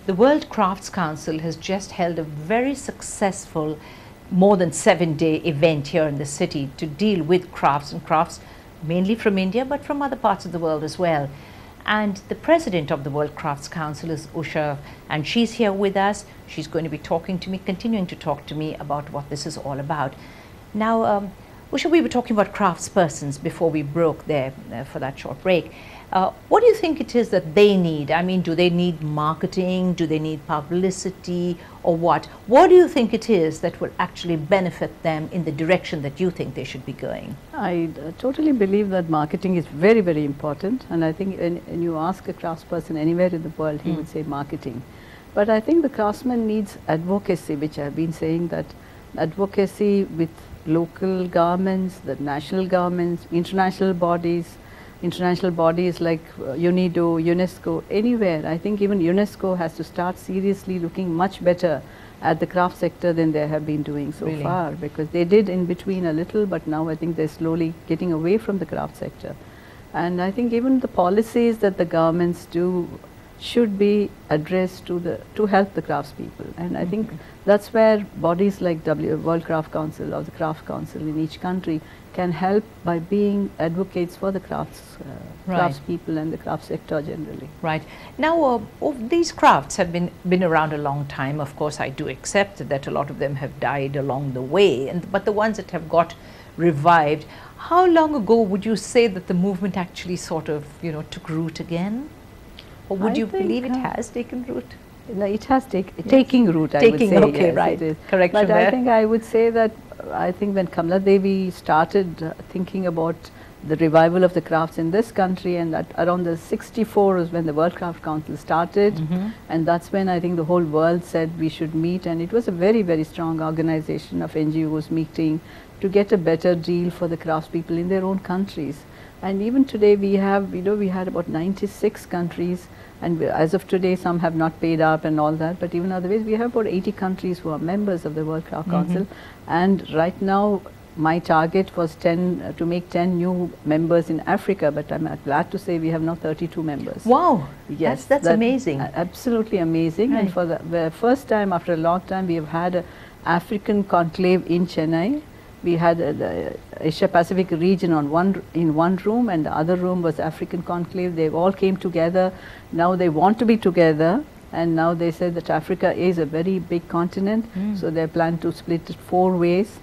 the World Crafts Council has just held a very successful more than 7-day event here in the city to deal with crafts and crafts, mainly from India, but from other parts of the world as well. And the president of the World Crafts Council is Usha, and she's here with us. She's going to be talking to me, continuing to talk to me about what this is all about. Now, Usha, we were talking about craftspersons before we broke there for that short break. What do you think it is that they need? I mean, do they need marketing? Do they need publicity? Or what? What do you think it is that will actually benefit them in the direction that you think they should be going? I totally believe that marketing is very, very important. And I think when you ask a craftsperson anywhere in the world, he would say marketing. But I think the craftsman needs advocacy, which I've been saying, that advocacy with local governments, the national governments, international bodies like UNIDO, UNESCO, anywhere. I think even UNESCO has to start seriously looking much better at the craft sector than they have been doing so far, because they did in between a little, but now I think they're slowly getting away from the craft sector. And I think even the policies that the governments do should be addressed to help the craftspeople. And I think that's where bodies like World Craft Council or the Craft Council in each country can help by being advocates for the craftspeople and the craft sector generally. Right. Now, these crafts have been around a long time. Of course, I do accept that a lot of them have died along the way, but the ones that have got revived, how long ago would you say that the movement actually sort of, took root again? Or would you believe it has taken root? No, it has taking root, I would say. Okay, yes, right. It is. Correction but there. I think I would say that when Kamala Devi started thinking about the revival of the crafts in this country, and that around the 64 was when the World Craft Council started, and that's when I think the whole world said we should meet, and it was a very, very strong organization of NGOs meeting to get a better deal for the craftspeople in their own countries. And even today we have, we had about 96 countries, and as of today some have not paid up and all that, but even otherwise we have about 80 countries who are members of the World Craft Council. And right now my target was to make 10 new members in Africa, but I'm glad to say we have now 32 members. Wow, yes, that's amazing. Absolutely amazing. Right. And for the first time after a long time we have had an African conclave in Chennai. We had the Asia Pacific region in one room, and the other room was African conclave. They all came together. Now they want to be together, and now they said that Africa is a very big continent, so they plan to split it 4 ways,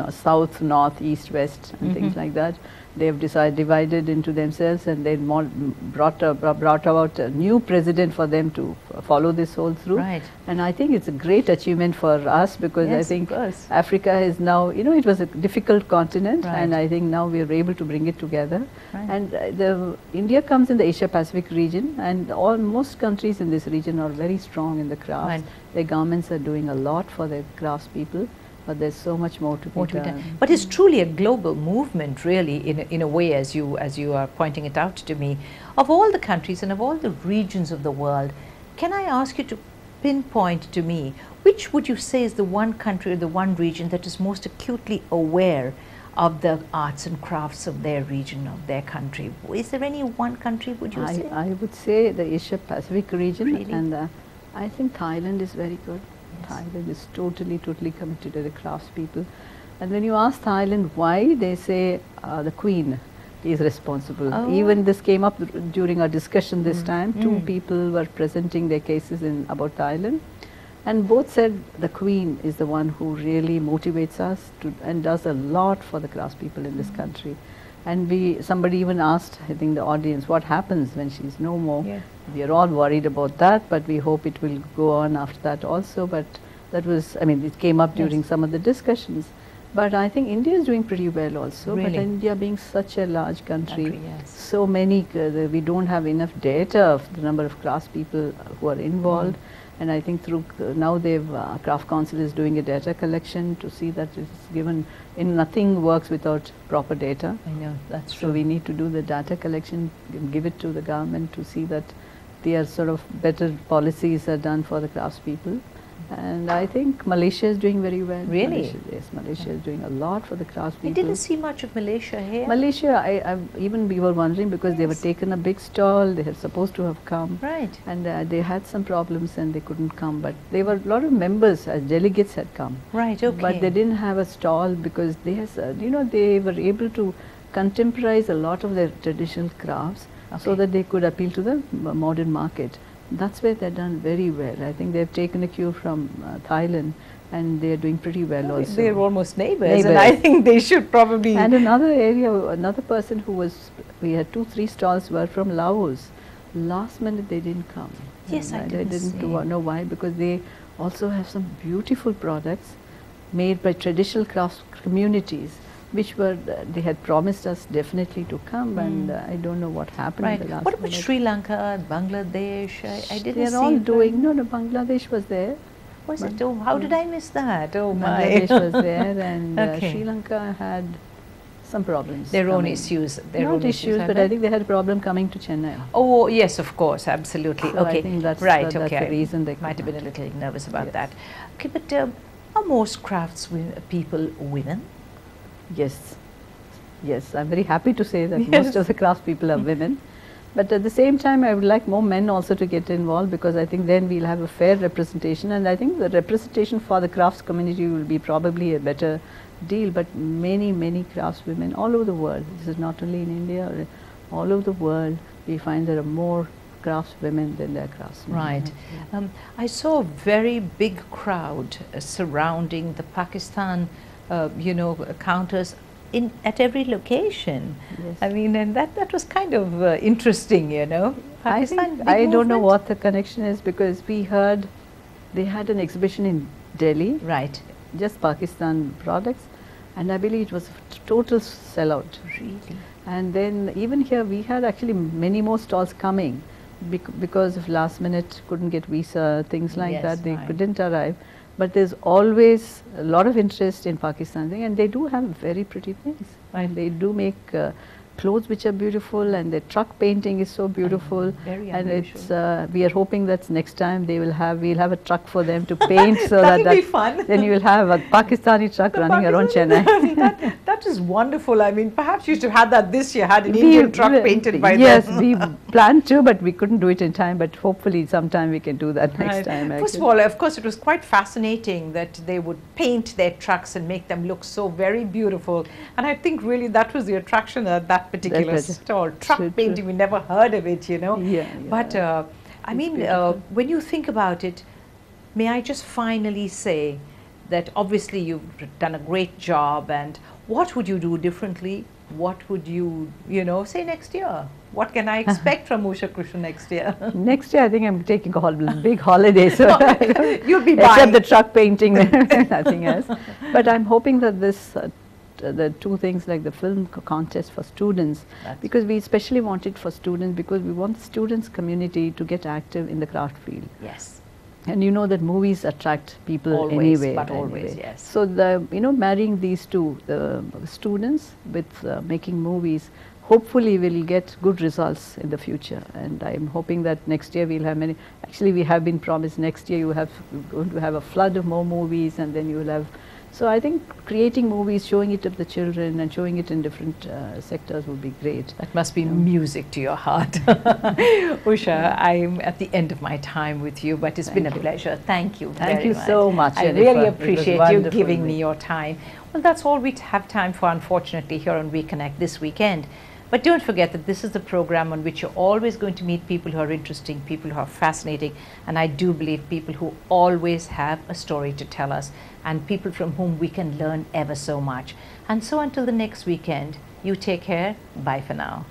south, north, east, west, and things like that. They have divided into themselves, and they brought about a new president for them to follow this whole through. Right. And I think it's a great achievement for us, because I think Africa is now, it was a difficult continent, and I think now we are able to bring it together. And India comes in the Asia Pacific region, and most countries in this region are very strong in the crafts. Their governments are doing a lot for their craftspeople. But there's so much more to be done. But it's truly a global movement, really, in a way, as you are pointing it out to me. Of all the countries and of all the regions of the world, can I ask you to pinpoint to me, which would you say is the one country or the one region that is most acutely aware of the arts and crafts of their region, of their country? Is there any one country, would you say? I would say the Asia Pacific region, really? And I think Thailand is very good. Thailand is totally committed to the craftspeople. And when you ask Thailand why, they say the Queen is responsible. Even this came up during our discussion this time. 2 people were presenting their cases about Thailand, and both said the Queen is the one who really motivates us and does a lot for the craftspeople in this country. And somebody even asked, I think the audience, what happens when she's no more? We are all worried about that, but we hope it will go on after that also. But that was, it came up during some of the discussions. But I think India is doing pretty well also. Really? But India being such a large country, so many, we don't have enough data of the number of craftspeople who are involved. And I think through now Craft Council is doing a data collection to see that it's given, nothing works without proper data. I know, that's true. So we need to do the data collection, give it to the government to see that better policies are done for the craftspeople. And I think Malaysia is doing very well. Really? Malaysia, yes, Malaysia is doing a lot for the craftspeople. I didn't see much of Malaysia here. Malaysia, even we were wondering because they were taken a big stall. They had supposed to have come, Right. and they had some problems and they couldn't come. But there were a lot of members as delegates had come. Right, okay. But they didn't have a stall because they has, they were able to contemporize a lot of their traditional crafts so that they could appeal to the modern market. That's where they've done very well. I think they've taken a cue from Thailand, and they're doing pretty well also. They're almost neighbors, and I think they should probably. And another area, another person who was, we had 2-3 stalls were from Laos. Last minute they didn't come. Yes, and I didn't know why, because they also have some beautiful products made by traditional crafts communities, which were, they had promised us definitely to come, and I don't know what happened in the last What about minute. Sri Lanka, Bangladesh? I didn't see. They're all doing, no, Bangladesh was there. Was it? Oh, how did I miss that? Oh my. Bangladesh was there, and Okay. Sri Lanka had some problems. Their own coming. issues. Not issues, but I think they had a problem coming to Chennai. Oh yes, of course, absolutely. So Okay, I think that's right. that's Okay, the reason they might have could been a little nervous about Yes. that. Okay, but are most crafts people women? Yes, yes. I'm very happy to say that Yes. most of the craftspeople are women. But at the same time, I would like more men also to get involved, because I think then we'll have a fair representation, and I think the representation for the crafts community will be probably a better deal. But many craftswomen all over the world, this is not only in India, all over the world, we find there are more craftswomen than there are craftsmen. Right. I saw a very big crowd surrounding the Pakistan, counters at every location. Yes. I mean, and that was kind of interesting, I Pakistan, think, big I don't know movement? what the connection is, because we heard they had an exhibition in Delhi, Right. just Pakistan products, and I believe it was a total sellout. Really? And then even here we had actually many more stalls coming because of last minute, couldn't get visa, things like Yes, that, they right. couldn't arrive. But there's always a lot of interest in Pakistan thing, and they do have very pretty things. And they do make clothes which are beautiful, and their truck painting is so beautiful. Very and unusual. it's we are hoping that next time we'll have a truck for them to paint, so That'll be fun. then you will have a Pakistani truck running around Chennai. that is wonderful. I mean, perhaps you should have had that this year, had an Indian truck painted by yes, them. we planned to, but we couldn't do it in time. But hopefully sometime we can do that next Right. time. First of all, of course, it was quite fascinating that they would paint their trucks and make them look so very beautiful. And I think really that was the attraction at that particular stall. Truck True, painting, we never heard of it, Yeah, But I mean, beautiful. when you think about it, may I just finally say that obviously you've done a great job, and what would you do differently? What would you, say next year? What can I expect from Usha Krishna next year? Next year, I think I'm taking a big holiday, so You'll be except buying. the truck painting, nothing else. But I'm hoping that this, the two things like the film contest for students, because we especially want it for students, because we want the students community to get active in the craft field. Yes. And you know that movies attract people Always, anyway. but always, yes. So marrying these two, the students with making movies, hopefully we'll get good results in the future. And I'm hoping that next year we'll have many. Actually, we have been promised next year you're going to have a flood of more movies, and then you will have. So I think creating movies, showing it to the children and showing it in different sectors would be great. That must be music to your heart. Usha, I'm at the end of my time with you, but it's been a pleasure. Thank you Thank you so much, I Jennifer. really It was appreciate you wonderful giving me meeting. your time. Well, that's all we have time for, unfortunately, here on WeConnect this weekend. But don't forget that this is the program on which you're always going to meet people who are interesting, people who are fascinating, and I do believe people who always have a story to tell us, and people from whom we can learn ever so much. And so until the next weekend, you take care. Bye for now.